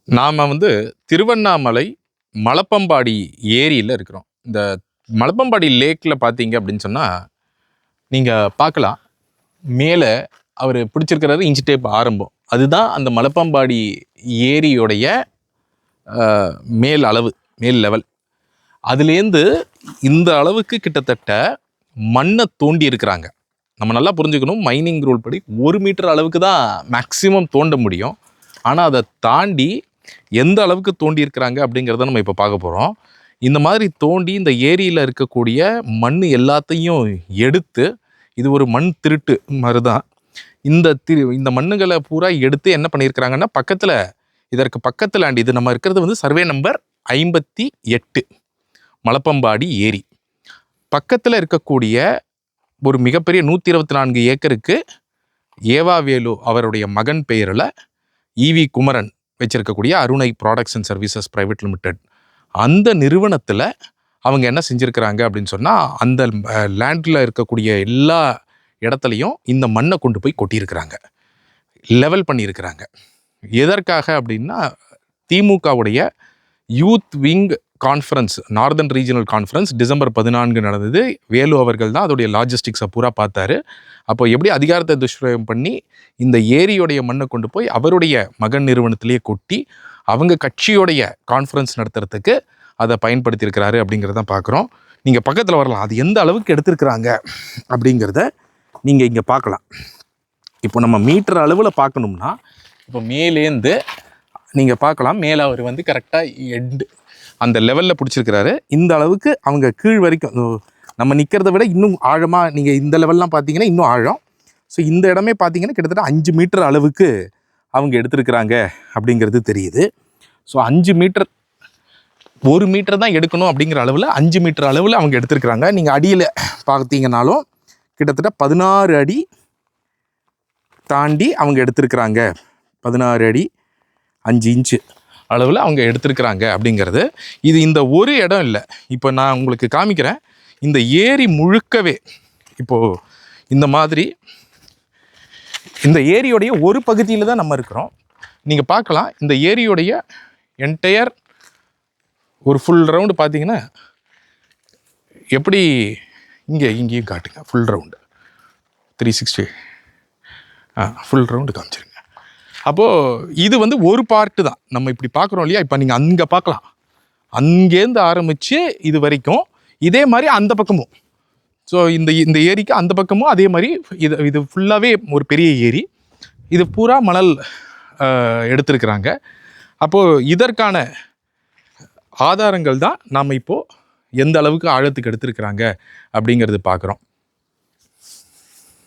நாம் திருவண்ணாமலை மலப்பம்பாடி ஏரியில் இருக்கிறோம். இந்த மலப்பம்பாடி லேக்கில் பார்த்தீங்க அப்படின்னு சொன்னால் நீங்கள் பார்க்கலாம். மேலே அவர் பிடிச்சிருக்கிறாரு இன்ச் டேப் ஆரம்பம். அதுதான் அந்த மலப்பம்பாடி ஏரியுடைய மேல் அளவு, மேல் லெவல். அதுலேருந்து இந்த அளவுக்கு கிட்டத்தட்ட மண்ணை தோண்டி இருக்கிறாங்க. நம்ம நல்லா புரிஞ்சுக்கணும், மைனிங் ரூல் படி 1 மீட்டர் அளவுக்கு தான் மேக்சிமம் தோண்ட முடியும். ஆனால் அதை தாண்டி எந்த அளவுக்கு தோண்டி இருக்கிறாங்க அப்படிங்கிறத நம்ம இப்போ பார்க்க போகிறோம். இந்த மாதிரி தோண்டி இந்த ஏரியில் இருக்கக்கூடிய மண் எல்லாத்தையும் எடுத்து, இது ஒரு மண் திருட்டு மாதிரி தான். இந்த மண்ணுகளை பூரா எடுத்து என்ன பண்ணியிருக்கிறாங்கன்னா, இதற்கு பக்கத்தில் அண்ட் இது நம்ம இருக்கிறது சர்வே நம்பர் 58 மலப்பம்பாடி ஏரி பக்கத்தில் இருக்கக்கூடிய ஒரு மிகப்பெரிய 124 ஏக்கருக்கு ஏவாவேலு அவருடைய மகன் பெயரில் ஈவி குமரன் வச்சிருக்கக்கூடிய அருணை products and services private limited, அந்த நிறுவனத்தில் அவங்க என்ன செஞ்சுருக்கிறாங்க அப்படின்னு சொன்னால், அந்த லேண்டில் இருக்கக்கூடிய எல்லா இடத்துலையும் இந்த மண்ணை கொண்டு போய் கொட்டியிருக்கிறாங்க, லெவல் பண்ணியிருக்கிறாங்க. எதற்காக அப்படின்னா, திமுகவுடைய youth wing conference, northern regional conference December 14 நடந்தது. வேலு அவர்கள் தான் அதோடைய லாஜிஸ்டிக்ஸை பூரா பார்த்தாரு. அப்போ எப்படி அதிகாரத்தை துஷ்பிரயோகம் பண்ணி இந்த ஏரியோடைய மண்ணை கொண்டு போய் அவருடைய மகன் நிறுவனத்திலேயே கொட்டி அவங்க கட்சியோடைய கான்ஃபரன்ஸ் நடத்துறதுக்கு அதை பயன்படுத்தியிருக்கிறாரு அப்படிங்கிறத பார்க்குறோம். நீங்கள் பக்கத்தில் வரலாம், அது எந்த அளவுக்கு எடுத்திருக்கிறாங்க அப்படிங்கிறத நீங்கள் இங்கே பார்க்கலாம். இப்போ நம்ம மீட்டர் அளவில் பார்க்கணும்னா, இப்போ மேலேருந்து நீங்கள் பார்க்கலாம், மேலே அவர் கரெக்டாக அந்த லெவலில் பிடிச்சிருக்கிறாரு. இந்த அளவுக்கு அவங்க கீழ் வரைக்கும் நம்ம நிற்கிறத விட இன்னும் ஆழமாக, நீங்கள் இந்த லெவல்லாம் பார்த்தீங்கன்னா இன்னும் ஆழம். ஸோ இந்த இடமே பார்த்தீங்கன்னா கிட்டத்தட்ட 5 மீட்டர் அளவுக்கு அவங்க எடுத்திருக்கிறாங்க அப்படிங்கிறது தெரியுது. ஸோ 5 மீட்டர், 1 மீட்டர் தான் எடுக்கணும் அப்படிங்கிற அளவில் 5 மீட்டர் அளவில் அவங்க எடுத்திருக்கிறாங்க. நீங்கள் அடியில் பார்த்தீங்கன்னாலும் கிட்டத்தட்ட 16 அடி தாண்டி அவங்க எடுத்திருக்கிறாங்க. 16 அடி 5 இன்ச்சு அளவில் அவங்க எடுத்திருக்கிறாங்க அப்படிங்கிறது. இது இந்த ஒரு இடம் இல்லை, இப்போ நான் உங்களுக்கு காமிக்கிறேன். இந்த ஏரி முழுக்கவே இப்போது இந்த மாதிரி இந்த ஏரியோடைய ஒரு பகுதியில் தான் நம்ம இருக்கிறோம். நீங்கள் பார்க்கலாம், இந்த ஏரியோடைய என்டையர் ஒரு ஃபுல் ரவுண்டு பார்த்தீங்கன்னா எப்படி, இங்கேயும் காட்டுங்க ஃபுல் ரவுண்டு 360 ஃபுல் ரவுண்டு காமிச்சிருங்க. அப்போது இது ஒரு பார்ட்டு தான் நம்ம இப்படி பார்க்குறோம் இல்லையா. இப்போ நீங்கள் அங்கே பார்க்கலாம், அங்கேருந்து ஆரம்பித்து இது வரைக்கும் இதே மாதிரி அந்த பக்கமும். ஸோ இந்த ஏரிக்கு அந்த பக்கமும் அதே மாதிரி இது ஃபுல்லாகவே ஒரு பெரிய ஏரி. இது பூரா மணல் எடுத்திருக்கிறாங்க. அப்போது இதற்கான ஆதாரங்கள் தான் நாம் இப்போது எந்த அளவுக்கு ஆழத்துக்கு எடுத்திருக்கிறாங்க அப்படிங்கிறது பார்க்குறோம்.